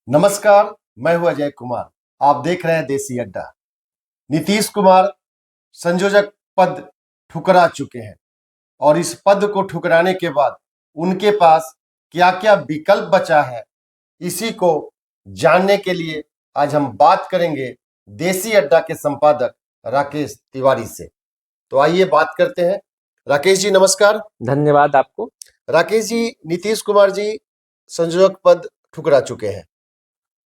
नमस्कार, मैं हूं अजय कुमार। आप देख रहे हैं देसी अड्डा। नीतीश कुमार संयोजक पद ठुकरा चुके हैं और इस पद को ठुकराने के बाद उनके पास क्या क्या विकल्प बचा है, इसी को जानने के लिए आज हम बात करेंगे देसी अड्डा के संपादक राकेश तिवारी से। तो आइए बात करते हैं। राकेश जी नमस्कार। धन्यवाद आपको। राकेश जी, नीतीश कुमार जी संयोजक पद ठुकरा चुके हैं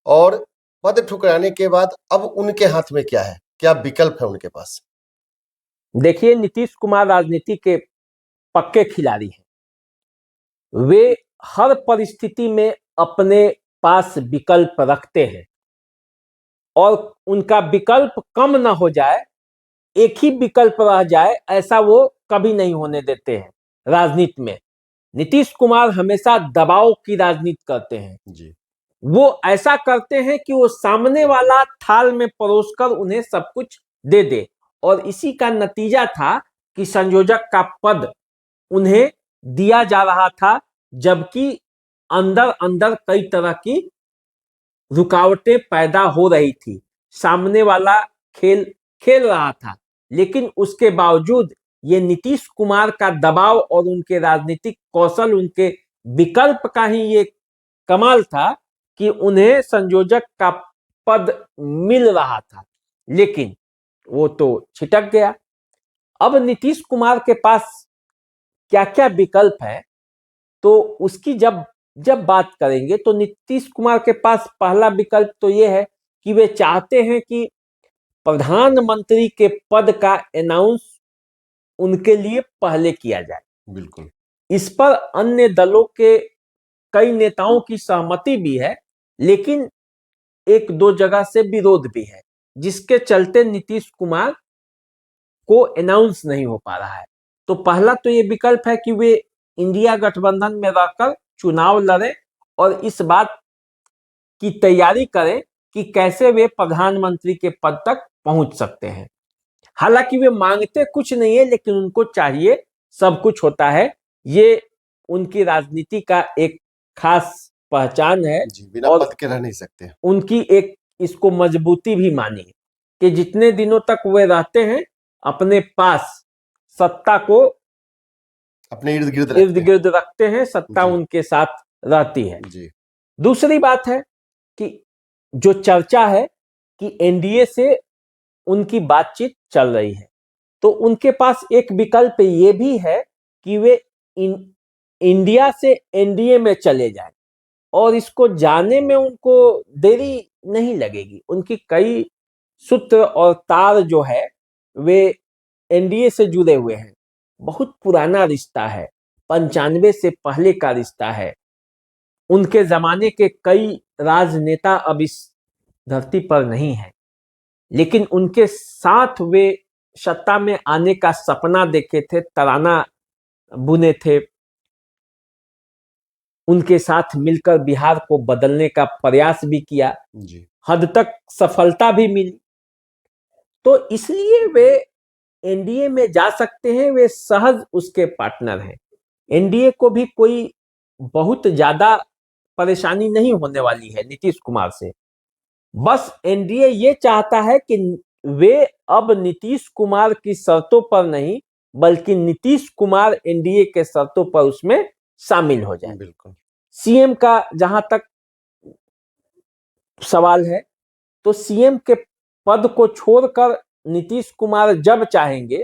और पद ठुकराने के बाद अब उनके हाथ में क्या है, क्या विकल्प है उनके पास? देखिए, नीतीश कुमार राजनीति के पक्के खिलाड़ी हैं। वे हर परिस्थिति में अपने पास विकल्प रखते हैं और उनका विकल्प कम ना हो जाए, एक ही विकल्प रह जाए, ऐसा वो कभी नहीं होने देते हैं। राजनीति में नीतीश कुमार हमेशा दबाव की राजनीति करते हैं जी। वो ऐसा करते हैं कि वो सामने वाला थाल में परोसकर उन्हें सब कुछ दे दे, और इसी का नतीजा था कि संयोजक का पद उन्हें दिया जा रहा था, जबकि अंदर अंदर कई तरह की रुकावटें पैदा हो रही थी। सामने वाला खेल खेल रहा था, लेकिन उसके बावजूद ये नीतीश कुमार का दबाव और उनके राजनीतिक कौशल, उनके विकल्प का ही ये कमाल था कि उन्हें संयोजक का पद मिल रहा था, लेकिन वो तो छिटक गया। अब नीतीश कुमार के पास क्या क्या विकल्प है, तो उसकी जब जब बात करेंगे तो नीतीश कुमार के पास पहला विकल्प तो ये है कि वे चाहते हैं कि प्रधानमंत्री के पद का अनाउंस उनके लिए पहले किया जाए। बिल्कुल। इस पर अन्य दलों के कई नेताओं की सहमति भी है, लेकिन एक दो जगह से विरोध भी है, जिसके चलते नीतीश कुमार को अनाउंस नहीं हो पा रहा है। तो पहला तो ये विकल्प है कि वे इंडिया गठबंधन में रहकर चुनाव लड़ें और इस बात की तैयारी करें कि कैसे वे प्रधानमंत्री के पद तक पहुंच सकते हैं। हालांकि वे मांगते कुछ नहीं है, लेकिन उनको चाहिए सब कुछ होता है। ये उनकी राजनीति का एक खास पहचान है जी, बिना और पद के रह नहीं सकते। उनकी एक इसको मजबूती भी मानी कि जितने दिनों तक वे रहते हैं अपने पास सत्ता को अपने इर्द गिर्द रखते हैं, सत्ता उनके साथ रहती है। जी। दूसरी बात है कि जो चर्चा है कि एनडीए से उनकी बातचीत चल रही है, तो उनके पास एक विकल्प ये भी है कि वे इंडिया से एनडीए में चले जाएं और इसको जाने में उनको देरी नहीं लगेगी। उनकी कई सूत्र और तार जो है वे एनडीए से जुड़े हुए हैं। बहुत पुराना रिश्ता है, 95 से पहले का रिश्ता है। उनके जमाने के कई राजनेता अब इस धरती पर नहीं है, लेकिन उनके साथ वे सत्ता में आने का सपना देखे थे, तराना बुने थे, उनके साथ मिलकर बिहार को बदलने का प्रयास भी किया। जी। हद तक सफलता भी मिली, तो इसलिए वे एनडीए में जा सकते हैं। वे सहज उसके पार्टनर हैं। एनडीए को भी कोई बहुत ज्यादा परेशानी नहीं होने वाली है नीतीश कुमार से। बस एनडीए ये चाहता है कि वे अब नीतीश कुमार की शर्तों पर नहीं, बल्कि नीतीश कुमार एनडीए के शर्तों पर उसमें शामिल हो जाए। बिल्कुल। सीएम का जहां तक सवाल है, तो सीएम के पद को छोड़कर नीतीश कुमार जब चाहेंगे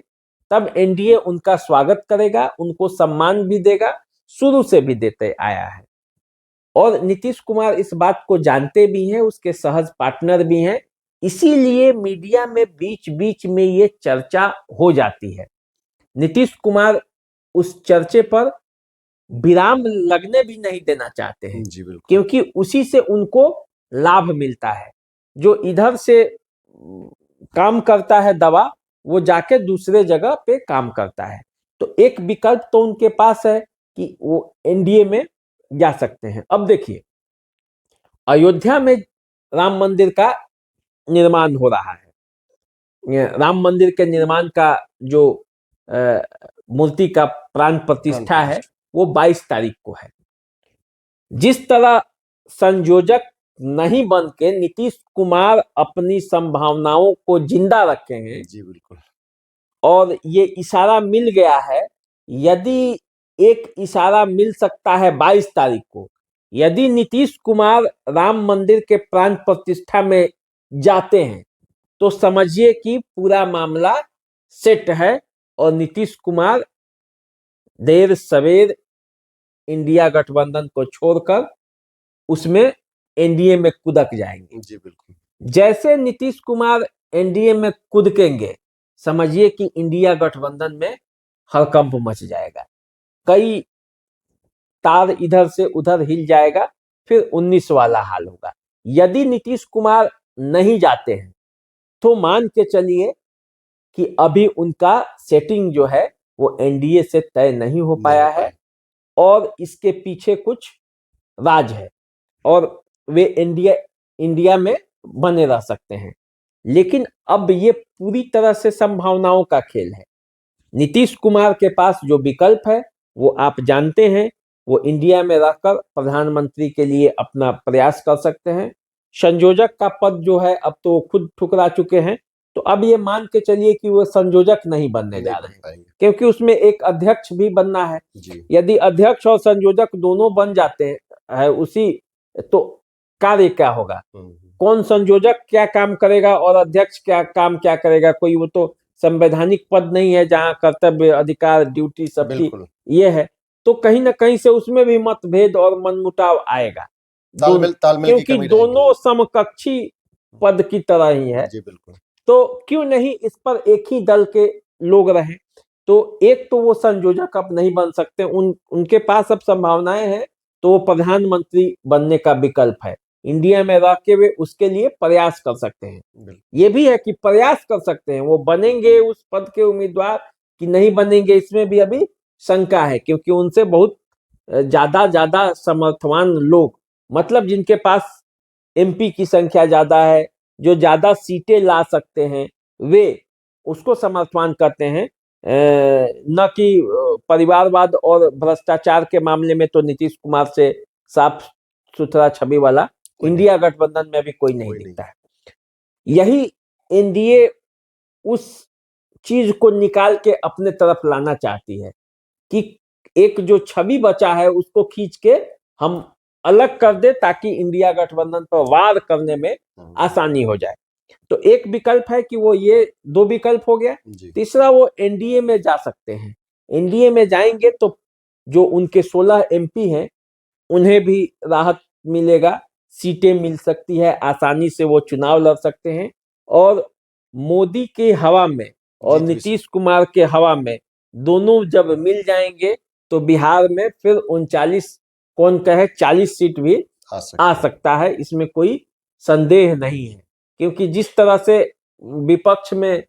तब एनडीए उनका स्वागत करेगा, उनको सम्मान भी देगा, शुरू से भी देते आया है। और नीतीश कुमार इस बात को जानते भी हैं, उसके सहज पार्टनर भी हैं, इसीलिए मीडिया में बीच बीच में ये चर्चा हो जाती है। नीतीश कुमार उस चर्चे पर विराम लगने भी नहीं देना चाहते हैं। जी बिल्कुल। क्योंकि उसी से उनको लाभ मिलता है। जो इधर से काम करता है दवा, वो जाके दूसरे जगह पे काम करता है। तो एक विकल्प तो उनके पास है कि वो एनडीए में जा सकते हैं। अब देखिए, अयोध्या में राम मंदिर का निर्माण हो रहा है। राम मंदिर के निर्माण का जो मूर्ति का प्राण प्रतिष्ठा है वो 22 तारीख को है। जिस तरह संयोजक नहीं बन के नीतीश कुमार अपनी संभावनाओं को जिंदा रखे हैं। जी बिल्कुल। और ये इशारा मिल गया है। यदि एक इशारा मिल सकता है 22 तारीख को, यदि नीतीश कुमार राम मंदिर के प्राण प्रतिष्ठा में जाते हैं तो समझिए कि पूरा मामला सेट है और नीतीश कुमार देर सवेर इंडिया गठबंधन को छोड़कर उसमें एनडीए में कूदक जाएंगे। जी बिल्कुल। जैसे नीतीश कुमार एनडीए में कूदकेंगे, समझिए कि इंडिया गठबंधन में हड़कंप मच जाएगा, कई तार इधर से उधर हिल जाएगा, फिर 19 वाला हाल होगा। यदि नीतीश कुमार नहीं जाते हैं तो मान के चलिए कि अभी उनका सेटिंग जो है वो एनडीए से तय नहीं हो पाया है और इसके पीछे कुछ राज है और वे इंडिया में बने रह सकते हैं। लेकिन अब ये पूरी तरह से संभावनाओं का खेल है। नीतीश कुमार के पास जो विकल्प है वो आप जानते हैं, वो इंडिया में रहकर प्रधानमंत्री के लिए अपना प्रयास कर सकते हैं। संयोजक का पद जो है अब तो खुद ठुकरा चुके हैं, तो अब ये मान के चलिए कि वो संयोजक नहीं बनने जा रहे हैं, क्योंकि उसमें एक अध्यक्ष भी बनना है। यदि अध्यक्ष और संयोजक दोनों बन जाते हैं उसी, तो कार्य क्या होगा, कौन संयोजक क्या काम करेगा और अध्यक्ष क्या काम क्या करेगा, कोई वो तो संवैधानिक पद नहीं है जहां कर्तव्य अधिकार ड्यूटी सबकी ये है, तो कहीं ना कहीं से उसमें भी मतभेद और मनमुटाव आएगा, तालमेल क्योंकि दोनों समकक्षी पद की तरह ही है। जी बिल्कुल। तो क्यों नहीं इस पर एक ही दल के लोग रहे। तो एक तो वो संयोजक अब नहीं बन सकते, उनके पास अब संभावनाएं हैं, तो वो प्रधानमंत्री बनने का विकल्प है। इंडिया में रह के वे उसके लिए प्रयास कर सकते हैं। ये भी है कि प्रयास कर सकते हैं, वो बनेंगे उस पद के उम्मीदवार कि नहीं बनेंगे, इसमें भी अभी शंका है, क्योंकि उनसे बहुत ज्यादा समर्थवान लोग, मतलब जिनके पास एमपी की संख्या ज्यादा है, जो ज्यादा सीटें ला सकते हैं, वे उसको समर्थन करते हैं। न कि परिवारवाद और भ्रष्टाचार के मामले में तो नीतीश कुमार से साफ सुथरा छवि वाला इंडिया गठबंधन में भी कोई नहीं दिखता है। यही एनडीए उस चीज को निकाल के अपने तरफ लाना चाहती है कि एक जो छवि बचा है उसको खींच के हम अलग कर दे, ताकि इंडिया गठबंधन पर वार करने में आसानी हो जाए। तो एक विकल्प है कि वो, ये दो विकल्प हो गया। तीसरा, वो एनडीए में जा सकते हैं। एनडीए में जाएंगे तो जो उनके 16 एमपी हैं उन्हें भी राहत मिलेगा, सीटें मिल सकती है, आसानी से वो चुनाव लड़ सकते हैं। और मोदी के हवा में और नीतीश कुमार के हवा में दोनों जब मिल जाएंगे तो बिहार में फिर 39, कौन कहे 40 सीट भी आ सकता है, इसमें कोई संदेह नहीं है। क्योंकि जिस तरह से विपक्ष में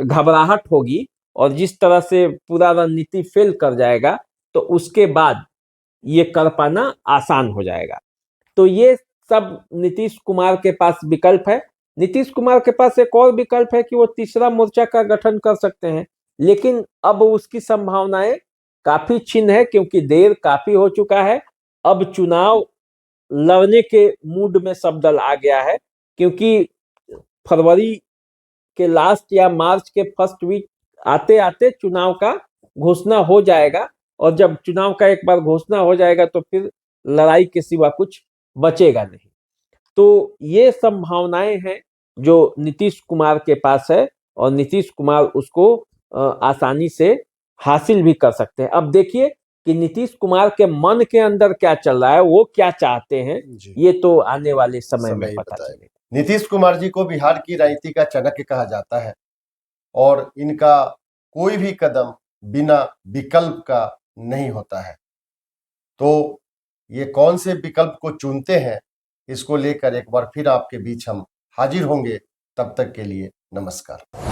घबराहट होगी और जिस तरह से पूरा रणनीति फेल कर जाएगा, तो उसके बाद ये कर पाना आसान हो जाएगा। तो ये सब नीतीश कुमार के पास विकल्प है। नीतीश कुमार के पास एक और विकल्प है कि वो तीसरा मोर्चा का गठन कर सकते हैं, लेकिन अब उसकी संभावनाएं काफी क्षीण है, क्योंकि देर काफी हो चुका है। अब चुनाव लड़ने के मूड में सब दल आ गया है, क्योंकि फरवरी के लास्ट या मार्च के फर्स्ट वीक आते आते चुनाव का घोषणा हो जाएगा, और जब चुनाव का एक बार घोषणा हो जाएगा तो फिर लड़ाई के सिवा कुछ बचेगा नहीं। तो ये संभावनाएं हैं जो नीतीश कुमार के पास है, और नीतीश कुमार उसको आसानी से हासिल भी कर सकते हैं। अब देखिए कि नीतीश कुमार के मन के अंदर क्या चल रहा है, वो क्या चाहते हैं, ये तो आने वाले समय में पता चलेगा। नीतीश कुमार जी को बिहार की राजनीति का चाणक्य कहा जाता है, और इनका कोई भी कदम बिना विकल्प का नहीं होता है। तो ये कौन से विकल्प को चुनते हैं, इसको लेकर एक बार फिर आपके बीच हम हाजिर होंगे। तब तक के लिए नमस्कार।